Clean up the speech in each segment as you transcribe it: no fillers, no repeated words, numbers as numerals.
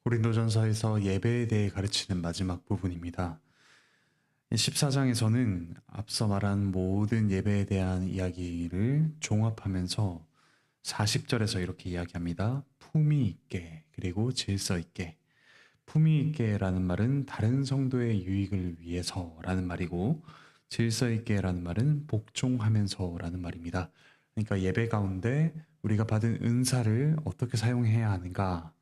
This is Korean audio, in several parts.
고린도전서에서 예배에 대해 가르치는 마지막 부분입니다. 14장에서는 앞서 말한 모든 예배에 대한 이야기를 종합하면서 40절에서 이렇게 이야기합니다. 품위 있게 그리고 질서 있게. 품위 있게라는 말은 다른 성도의 유익을 위해서라는 말이고, 질서 있게라는 말은 복종하면서라는 말입니다. 그러니까 예배 가운데 우리가 받은 은사를 어떻게 사용해야 하는가,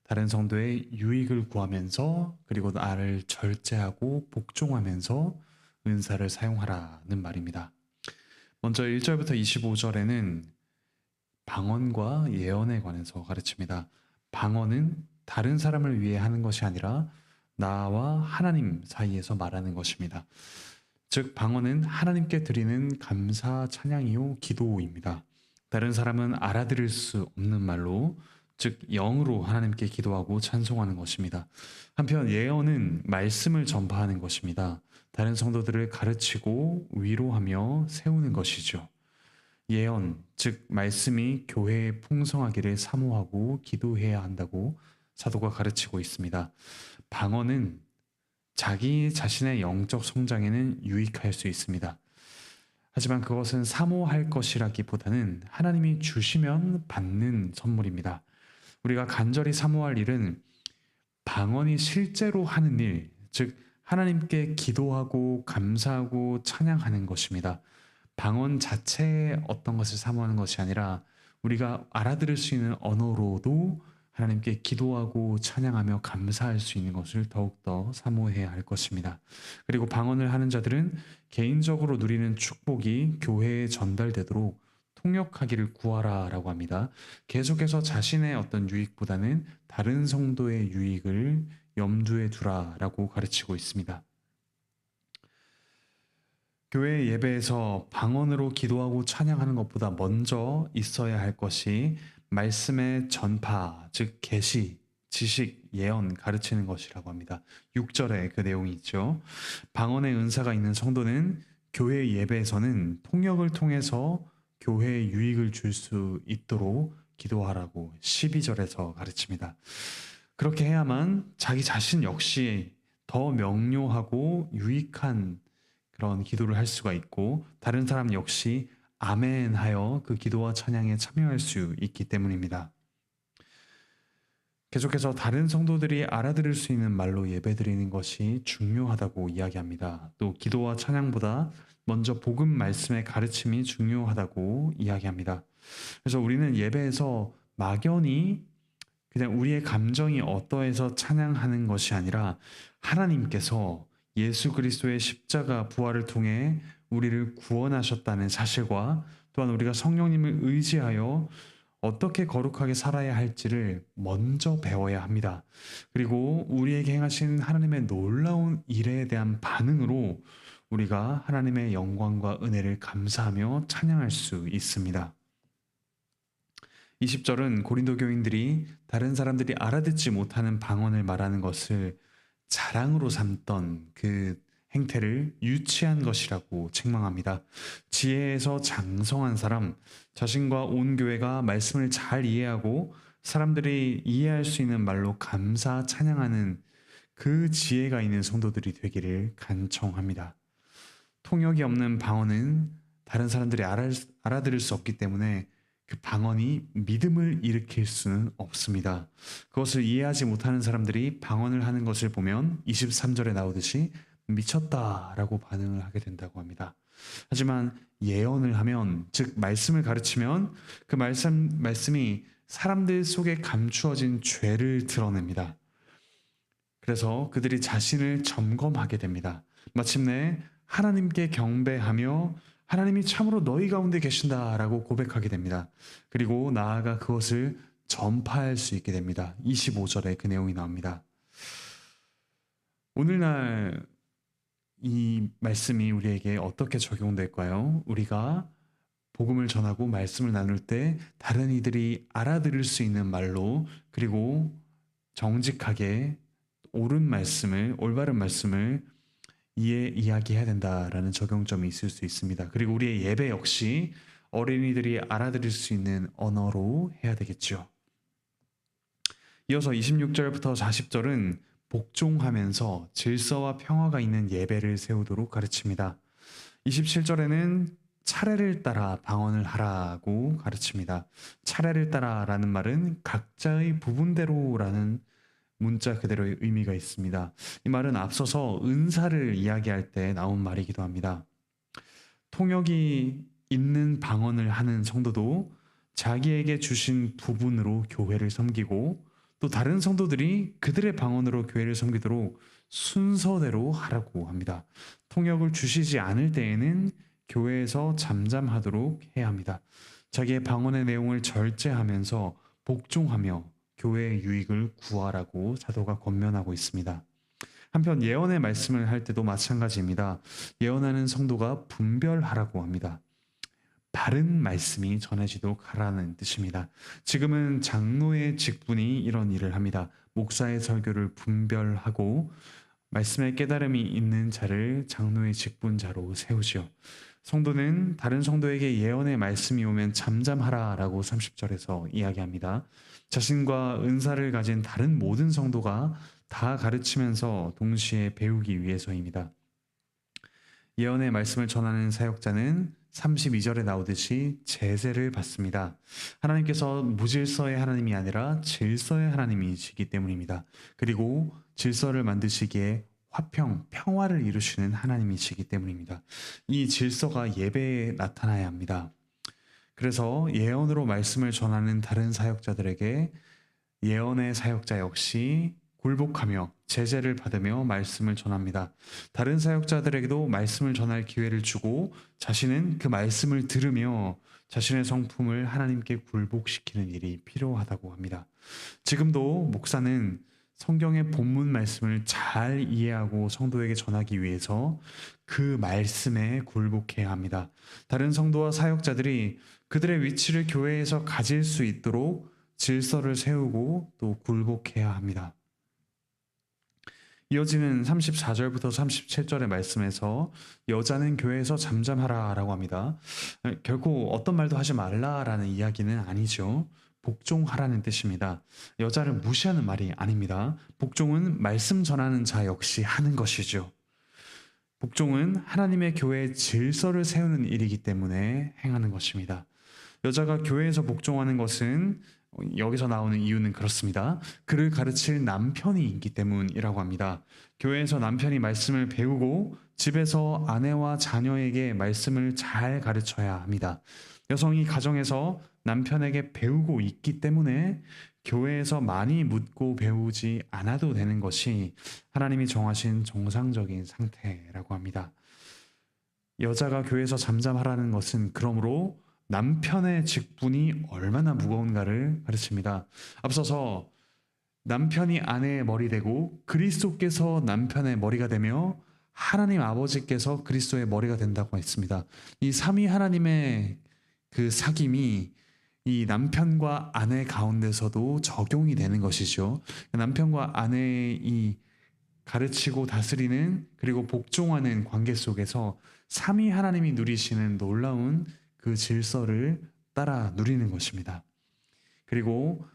다른 성도의 유익을 구하면서 그리고 나를 절제하고 복종하면서 은사를 사용하라는 말입니다. 먼저 1절부터 25절에는 방언과 예언에 관해서 가르칩니다. 방언은 다른 사람을 위해 하는 것이 아니라 나와 하나님 사이에서 말하는 것입니다. 즉 방언은 하나님께 드리는 감사 찬양이요 기도입니다. 다른 사람은 알아들을 수 없는 말로, 즉 영으로 하나님께 기도하고 찬송하는 것입니다. 한편 예언은 말씀을 전파하는 것입니다. 다른 성도들을 가르치고 위로하며 세우는 것이죠. 예언, 즉 말씀이 교회에 풍성하기를 사모하고 기도해야 한다고 사도가 가르치고 있습니다. 방언은 자기 자신의 영적 성장에는 유익할 수 있습니다. 하지만 그것은 사모할 것이라기보다는 하나님이 주시면 받는 선물입니다. 우리가 간절히 사모할 일은 방언이 실제로 하는 일, 즉 하나님께 기도하고 감사하고 찬양하는 것입니다. 방언 자체의 어떤 것을 사모하는 것이 아니라 우리가 알아들을 수 있는 언어로도 하나님께 기도하고 찬양하며 감사할 수 있는 것을 더욱더 사모해야 할 것입니다. 그리고 방언을 하는 자들은 개인적으로 누리는 축복이 교회에 전달되도록 통역하기를 구하라라고 합니다. 계속해서 자신의 어떤 유익보다는 다른 성도의 유익을 염두에 두라라고 가르치고 있습니다. 교회 예배에서 방언으로 기도하고 찬양하는 것보다 먼저 있어야 할 것이 말씀의 전파, 즉 계시, 지식, 예언 가르치는 것이라고 합니다. 6절에 그 내용이 있죠. 방언의 은사가 있는 성도는 교회 예배에서는 통역을 통해서 교회에 유익을 줄 수 있도록 기도하라고 12절에서 가르칩니다. 그렇게 해야만 자기 자신 역시 더 명료하고 유익한 그런 기도를 할 수가 있고, 다른 사람 역시 아멘 하여 그 기도와 찬양에 참여할 수 있기 때문입니다. 계속해서 다른 성도들이 알아들을 수 있는 말로 예배드리는 것이 중요하다고 이야기합니다. 또 기도와 찬양보다 먼저 복음 말씀의 가르침이 중요하다고 이야기합니다. 그래서 우리는 예배에서 막연히 그냥 우리의 감정이 어떠해서 찬양하는 것이 아니라 하나님께서 예수 그리스도의 십자가 부활을 통해 우리를 구원하셨다는 사실과, 또한 우리가 성령님을 의지하여 어떻게 거룩하게 살아야 할지를 먼저 배워야 합니다. 그리고 우리에게 행하신 하나님의 놀라운 일에 대한 반응으로 우리가 하나님의 영광과 은혜를 감사하며 찬양할 수 있습니다. 20절은 고린도 교인들이 다른 사람들이 알아듣지 못하는 방언을 말하는 것을 자랑으로 삼던 그 행태를 유치한 것이라고 책망합니다. 지혜에서 장성한 사람, 자신과 온 교회가 말씀을 잘 이해하고 사람들이 이해할 수 있는 말로 감사 찬양하는 그 지혜가 있는 성도들이 되기를 간청합니다. 통역이 없는 방언은 다른 사람들이 알아들을 수 없기 때문에 그 방언이 믿음을 일으킬 수는 없습니다. 그것을 이해하지 못하는 사람들이 방언을 하는 것을 보면 23절에 나오듯이 미쳤다라고 반응을 하게 된다고 합니다. 하지만 예언을 하면, 즉 말씀을 가르치면 그 말씀이 사람들 속에 감추어진 죄를 드러냅니다. 그래서 그들이 자신을 점검하게 됩니다. 마침내 하나님께 경배하며 하나님이 참으로 너희 가운데 계신다라고 고백하게 됩니다. 그리고 나아가 그것을 전파할 수 있게 됩니다. 25절에 그 내용이 나옵니다. 오늘날 이 말씀이 우리에게 어떻게 적용될까요? 우리가 복음을 전하고 말씀을 나눌 때 다른 이들이 알아들을 수 있는 말로, 그리고 정직하게 옳은 말씀을, 올바른 말씀을 이야기해야 된다라는 적용점이 있을 수 있습니다. 그리고 우리의 예배 역시 어린이들이 알아들을 수 있는 언어로 해야 되겠죠. 이어서 26절부터 40절은 복종하면서 질서와 평화가 있는 예배를 세우도록 가르칩니다. 27절에는 차례를 따라 방언을 하라고 가르칩니다. 차례를 따라라는 말은 각자의 부분대로라는 문자 그대로의 의미가 있습니다. 이 말은 앞서서 은사를 이야기할 때 나온 말이기도 합니다. 통역이 있는 방언을 하는 성도도 자기에게 주신 부분으로 교회를 섬기고 또 다른 성도들이 그들의 방언으로 교회를 섬기도록 순서대로 하라고 합니다. 통역을 주시지 않을 때에는 교회에서 잠잠하도록 해야 합니다. 자기의 방언의 내용을 절제하면서 복종하며 교회의 유익을 구하라고 사도가 권면하고 있습니다. 한편 예언의 말씀을 할 때도 마찬가지입니다. 예언하는 성도가 분별하라고 합니다. 바른 말씀이 전해지도록 하라는 뜻입니다. 지금은 장로의 직분이 이런 일을 합니다. 목사의 설교를 분별하고 말씀의 깨달음이 있는 자를 장로의 직분자로 세우지요. 성도는 다른 성도에게 예언의 말씀이 오면 잠잠하라라고 30절에서 이야기합니다. 자신과 은사를 가진 다른 모든 성도가 다 가르치면서 동시에 배우기 위해서입니다. 예언의 말씀을 전하는 사역자는 32절에 나오듯이 제재를 받습니다. 하나님께서 무질서의 하나님이 아니라 질서의 하나님이시기 때문입니다. 그리고 질서를 만드시기에 화평, 평화를 이루시는 하나님이시기 때문입니다. 이 질서가 예배에 나타나야 합니다. 그래서 예언으로 말씀을 전하는 다른 사역자들에게 예언의 사역자 역시 굴복하며 제재를 받으며 말씀을 전합니다. 다른 사역자들에게도 말씀을 전할 기회를 주고 자신은 그 말씀을 들으며 자신의 성품을 하나님께 굴복시키는 일이 필요하다고 합니다. 지금도 목사는 성경의 본문 말씀을 잘 이해하고 성도에게 전하기 위해서 그 말씀에 굴복해야 합니다. 다른 성도와 사역자들이 그들의 위치를 교회에서 가질 수 있도록 질서를 세우고 또 굴복해야 합니다. 이어지는 34절부터 37절의 말씀에서 여자는 교회에서 잠잠하라라고 합니다. 결코 어떤 말도 하지 말라라는 이야기는 아니죠. 복종하라는 뜻입니다. 여자를 무시하는 말이 아닙니다. 복종은 말씀 전하는 자 역시 하는 것이죠. 복종은 하나님의 교회의 질서를 세우는 일이기 때문에 행하는 것입니다. 여자가 교회에서 복종하는 것은 여기서 나오는 이유는 그렇습니다. 그를 가르칠 남편이 있기 때문이라고 합니다. 교회에서 남편이 말씀을 배우고 집에서 아내와 자녀에게 말씀을 잘 가르쳐야 합니다. 여성이 가정에서 남편에게 배우고 있기 때문에 교회에서 많이 묻고 배우지 않아도 되는 것이 하나님이 정하신 정상적인 상태라고 합니다. 여자가 교회에서 잠잠하라는 것은 그러므로 남편의 직분이 얼마나 무거운가를 가르칩니다. 앞서서 남편이 아내의 머리 되고 그리스도께서 남편의 머리가 되며 하나님 아버지께서 그리스도의 머리가 된다고 했습니다. 이 삼위 하나님의 그 사귐이 이 남편과 아내 가운데서도 적용이 되는 것이죠. 남편과 아내의 이 가르치고 다스리는 그리고 복종하는 관계 속에서 삼위 하나님이 누리시는 놀라운 그 질서를 따라 누리는 것입니다. 그리고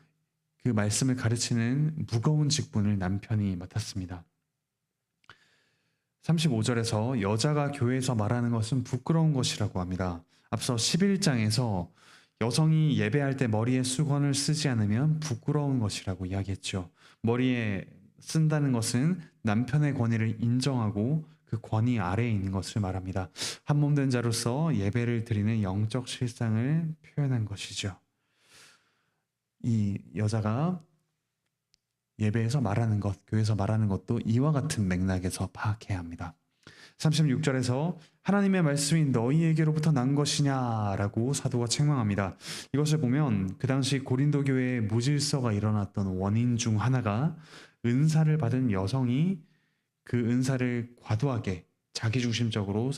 그 말씀을 가르치는 무거운 직분을 남편이 맡았습니다. 35절에서 여자가 교회에서 말하는 것은 부끄러운 것이라고 합니다. 앞서 11장에서 여성이 예배할 때 머리에 수건을 쓰지 않으면 부끄러운 것이라고 이야기했죠. 머리에 쓴다는 것은 남편의 권위를 인정하고 그 권위 아래에 있는 것을 말합니다. 한 몸 된 자로서 예배를 드리는 영적 실상을 표현한 것이죠. 이 여자가 예배에서 말하는 것, 교회에서 말하는 것도 이와 같은 맥락에서 파악해야 합니다. 36절에서 하나님의 말씀이 너희에게로부터 난 것이냐라고 사도가 책망합니다. 이것을 보면 그 당시 고린도 교회에 무질서가 일어났던 원인 중 하나가 은사를 받은 여성이 그 은사를 과도하게 자기중심적으로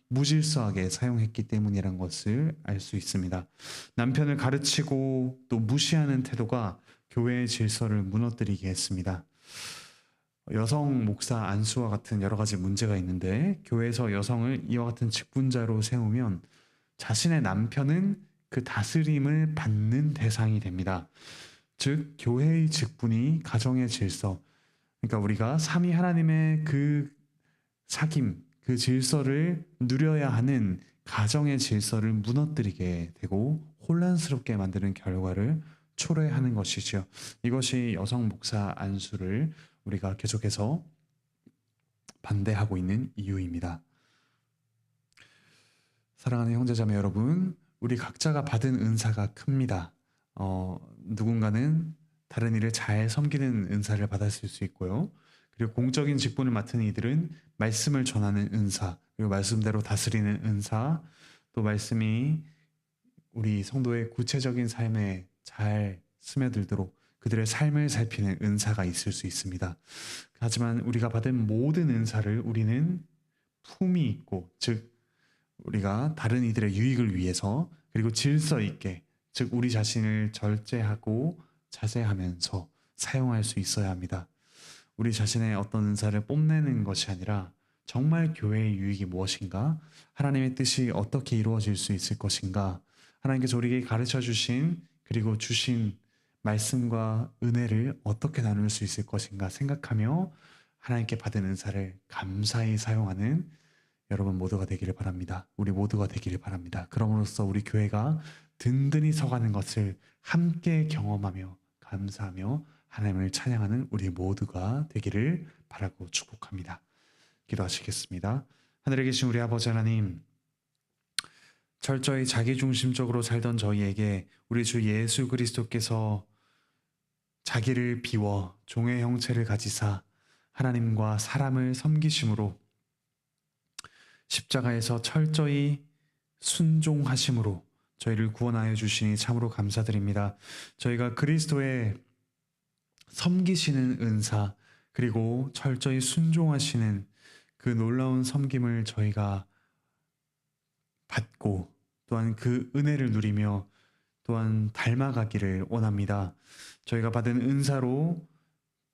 무질서하게 사용했기 때문이라는 것을 알 수 있습니다. 남편을 가르치고 또 무시하는 태도가 교회의 질서를 무너뜨리게 했습니다. 여성 목사 안수와 같은 여러 가지 문제가 있는데 교회에서 여성을 이와 같은 직분자로 세우면 자신의 남편은 그 다스림을 받는 대상이 됩니다. 즉 교회의 직분이 가정의 질서, 그러니까 우리가 삼위 하나님의 그 사귐, 그 질서를 누려야 하는 가정의 질서를 무너뜨리게 되고 혼란스럽게 만드는 결과를 초래하는 것이죠. 이것이 여성 목사 안수를 우리가 계속해서 반대하고 있는 이유입니다. 사랑하는 형제자매 여러분, 우리 각자가 받은 은사가 큽니다. 누군가는 다른 일을 잘 섬기는 은사를 받았을 수 있고요. 그리고 공적인 직분을 맡은 이들은 말씀을 전하는 은사, 그리고 말씀대로 다스리는 은사, 또 말씀이 우리 성도의 구체적인 삶에 잘 스며들도록 그들의 삶을 살피는 은사가 있을 수 있습니다. 하지만 우리가 받은 모든 은사를 우리는 품위 있고, 즉 우리가 다른 이들의 유익을 위해서, 그리고 질서 있게, 즉 우리 자신을 절제하고 자제하면서 사용할 수 있어야 합니다. 우리 자신의 어떤 은사를 뽐내는 것이 아니라 정말 교회의 유익이 무엇인가, 하나님의 뜻이 어떻게 이루어질 수 있을 것인가, 하나님께서 우리에게 가르쳐 주신 그리고 주신 말씀과 은혜를 어떻게 나눌 수 있을 것인가 생각하며 하나님께 받은 은사를 감사히 사용하는 여러분 모두가 되기를 바랍니다. 우리 모두가 되기를 바랍니다. 그럼으로써 우리 교회가 든든히 서가는 것을 함께 경험하며 감사하며 하나님을 찬양하는 우리 모두가 되기를 바라고 축복합니다. 기도하시겠습니다. 하늘에 계신 우리 아버지 하나님, 철저히 자기중심적으로 살던 저희에게 우리 주 예수 그리스도께서 자기를 비워 종의 형체를 가지사 하나님과 사람을 섬기심으로, 십자가에서 철저히 순종하심으로 저희를 구원하여 주시니 참으로 감사드립니다. 저희가 그리스도의 섬기시는 은사, 그리고 철저히 순종하시는 그 놀라운 섬김을 저희가 받고 또한 그 은혜를 누리며 또한 닮아가기를 원합니다. 저희가 받은 은사로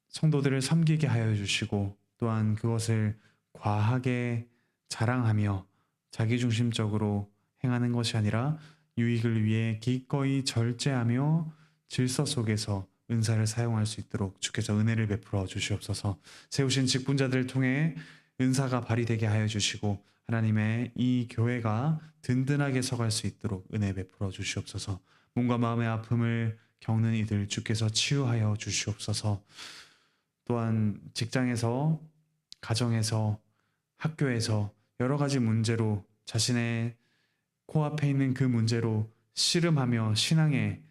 성도들을 섬기게 하여 주시고 또한 그것을 과하게 자랑하며 자기중심적으로 행하는 것이 아니라 유익을 위해 기꺼이 절제하며 질서 속에서 은사를 사용할 수 있도록 주께서 은혜를 베풀어 주시옵소서. 세우신 직분자들을 통해 은사가 발휘되게 하여 주시고 하나님의 이 교회가 든든하게 서갈 수 있도록 은혜 베풀어 주시옵소서. 몸과 마음의 아픔을 겪는 이들 주께서 치유하여 주시옵소서. 또한 직장에서, 가정에서, 학교에서 여러 가지 문제로 자신의 코앞에 있는 그 문제로 씨름하며 신앙의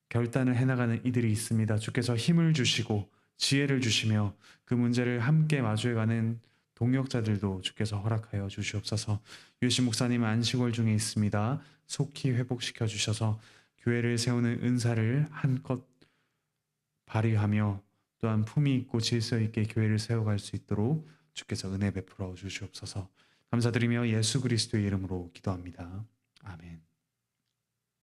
결단을 해나가는 이들이 있습니다. 주께서 힘을 주시고 지혜를 주시며 그 문제를 함께 마주해가는 동역자들도 주께서 허락하여 주시옵소서. 유해신 목사님 안식월 중에 있습니다. 속히 회복시켜 주셔서 교회를 세우는 은사를 한껏 발휘하며 또한 품위 있고 질서 있게 교회를 세워갈 수 있도록 주께서 은혜 베풀어 주시옵소서. 감사드리며 예수 그리스도의 이름으로 기도합니다. 아멘.